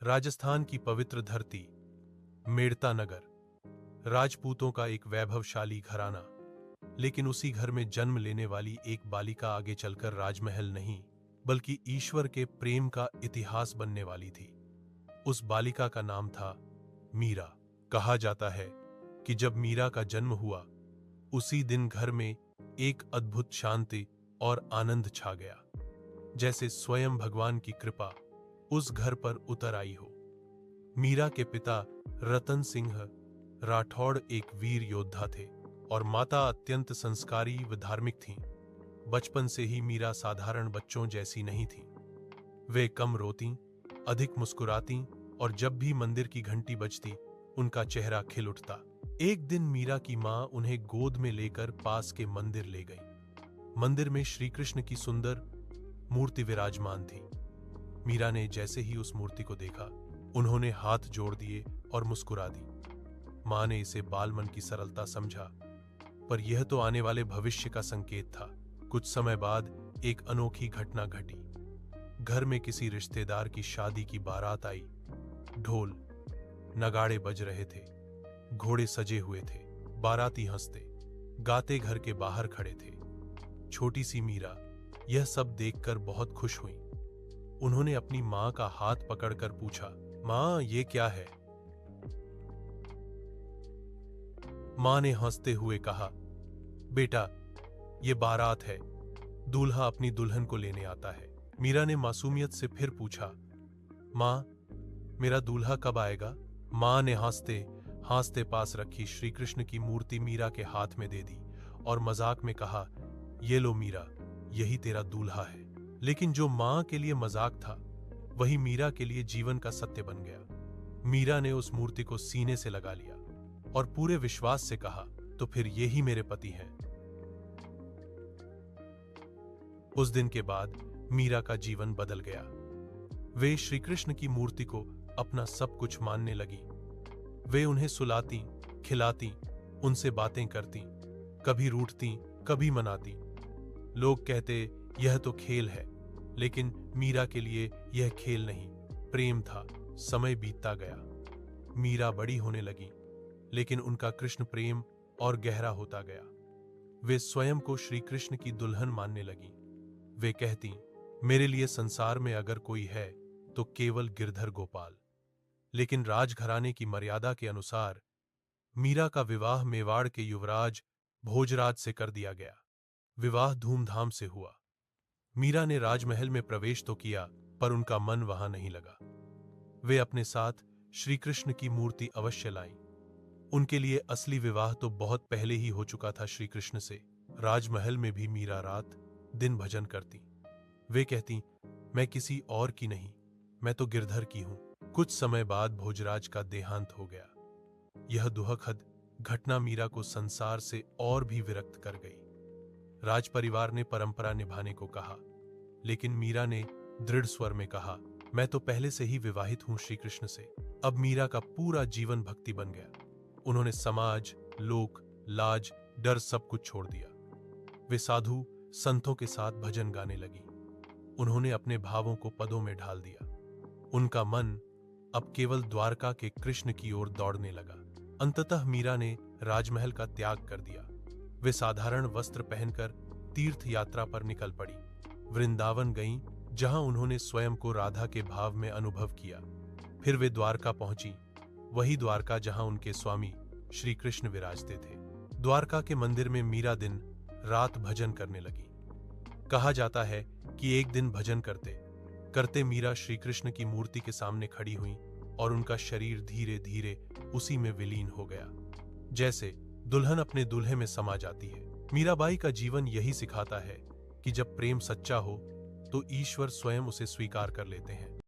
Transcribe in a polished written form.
राजस्थान की पवित्र धरती, मेड़ता नगर, राजपूतों का एक वैभवशाली घराना। लेकिन उसी घर में जन्म लेने वाली एक बालिका आगे चलकर राजमहल नहीं, बल्कि ईश्वर के प्रेम का इतिहास बनने वाली थी। उस बालिका का नाम था मीरा। कहा जाता है कि जब मीरा का जन्म हुआ, उसी दिन घर में एक अद्भुत शांति और आनंद छा गया, जैसे स्वयं भगवान की कृपा उस घर पर उतर आई हो। मीरा के पिता रतन सिंह राठौड़ एक वीर योद्धा थे और माता अत्यंत संस्कारी व धार्मिक थीं। बचपन से ही मीरा साधारण बच्चों जैसी नहीं थी। वे कम रोती, अधिक मुस्कुराती और जब भी मंदिर की घंटी बजती, उनका चेहरा खिल उठता। एक दिन मीरा की मां उन्हें गोद में लेकर पास के मंदिर ले गई। मंदिर में श्री कृष्ण की सुंदर मूर्ति विराजमान थी। मीरा ने जैसे ही उस मूर्ति को देखा, उन्होंने हाथ जोड़ दिए और मुस्कुरा दी। मां ने इसे बालमन की सरलता समझा, पर यह तो आने वाले भविष्य का संकेत था। कुछ समय बाद एक अनोखी घटना घटी। घर में किसी रिश्तेदार की शादी की बारात आई। ढोल नगाड़े बज रहे थे, घोड़े सजे हुए थे, बाराती हंसते गाते घर के बाहर खड़े थे। छोटी सी मीरा यह सब देखकर बहुत खुश हुई। उन्होंने अपनी मां का हाथ पकड़कर पूछा, मां, ये क्या है? मां ने हंसते हुए कहा, बेटा, ये बारात है। दूल्हा अपनी दुल्हन को लेने आता है। मीरा ने मासूमियत से फिर पूछा, मां, मेरा दूल्हा कब आएगा? मां ने हंसते हंसते पास रखी श्री कृष्ण की मूर्ति मीरा के हाथ में दे दी और मजाक में कहा, ये लो मीरा, यही तेरा दूल्हा है। लेकिन जो मां के लिए मजाक था, वही मीरा के लिए जीवन का सत्य बन गया। मीरा ने उस मूर्ति को सीने से लगा लिया और पूरे विश्वास से कहा, तो फिर ये ही मेरे पति हैं। उस दिन के बाद मीरा का जीवन बदल गया। वे श्री कृष्ण की मूर्ति को अपना सब कुछ मानने लगी। वे उन्हें सुलाती, खिलाती, उनसे बातें करती, कभी रूठती, कभी मनाती। लोग कहते यह तो खेल है, लेकिन मीरा के लिए यह खेल नहीं, प्रेम था। समय बीतता गया, मीरा बड़ी होने लगी, लेकिन उनका कृष्ण प्रेम और गहरा होता गया। वे स्वयं को श्री कृष्ण की दुल्हन मानने लगी। वे कहती, मेरे लिए संसार में अगर कोई है तो केवल गिरधर गोपाल। लेकिन राजघराने की मर्यादा के अनुसार मीरा का विवाह मेवाड़ के युवराज भोजराज से कर दिया गया। विवाह धूमधाम से हुआ। मीरा ने राजमहल में प्रवेश तो किया, पर उनका मन वहां नहीं लगा। वे अपने साथ श्री कृष्ण की मूर्ति अवश्य लाईं। उनके लिए असली विवाह तो बहुत पहले ही हो चुका था श्री कृष्ण से। राजमहल में भी मीरा रात दिन भजन करती। वे कहती, मैं किसी और की नहीं, मैं तो गिरधर की हूं। कुछ समय बाद भोजराज का देहांत हो गया। यह दुखद घटना मीरा को संसार से और भी विरक्त कर गई। राज परिवार ने परंपरा निभाने को कहा, लेकिन मीरा ने दृढ़ स्वर में कहा, मैं तो पहले से ही विवाहित हूं श्री कृष्ण से। अब मीरा का पूरा जीवन भक्ति बन गया। उन्होंने समाज, लोक, लाज, डर सब कुछ छोड़ दिया। वे साधु संतों के साथ भजन गाने लगी। उन्होंने अपने भावों को पदों में ढाल दिया। उनका मन अब केवल द्वारका के कृष्ण की ओर दौड़ने लगा। अंततः मीरा ने राजमहल का त्याग कर दिया। वे साधारण वस्त्र पहनकर तीर्थ यात्रा पर निकल पड़ी। वृंदावन गईं, जहां उन्होंने स्वयं को राधा के भाव में अनुभव किया। फिर वे द्वारका पहुंची, वही द्वारका जहां उनके स्वामी श्री कृष्ण विराजते थे। द्वारका के मंदिर में मीरा दिन रात भजन करने लगी। कहा जाता है कि एक दिन भजन करते करते मीरा श्री कृष्ण की मूर्ति के सामने खड़ी हुई और उनका शरीर धीरे धीरे उसी में विलीन हो गया, जैसे दुल्हन अपने दूल्हे में समा जाती है। मीराबाई का जीवन यही सिखाता है कि जब प्रेम सच्चा हो तो ईश्वर स्वयं उसे स्वीकार कर लेते हैं।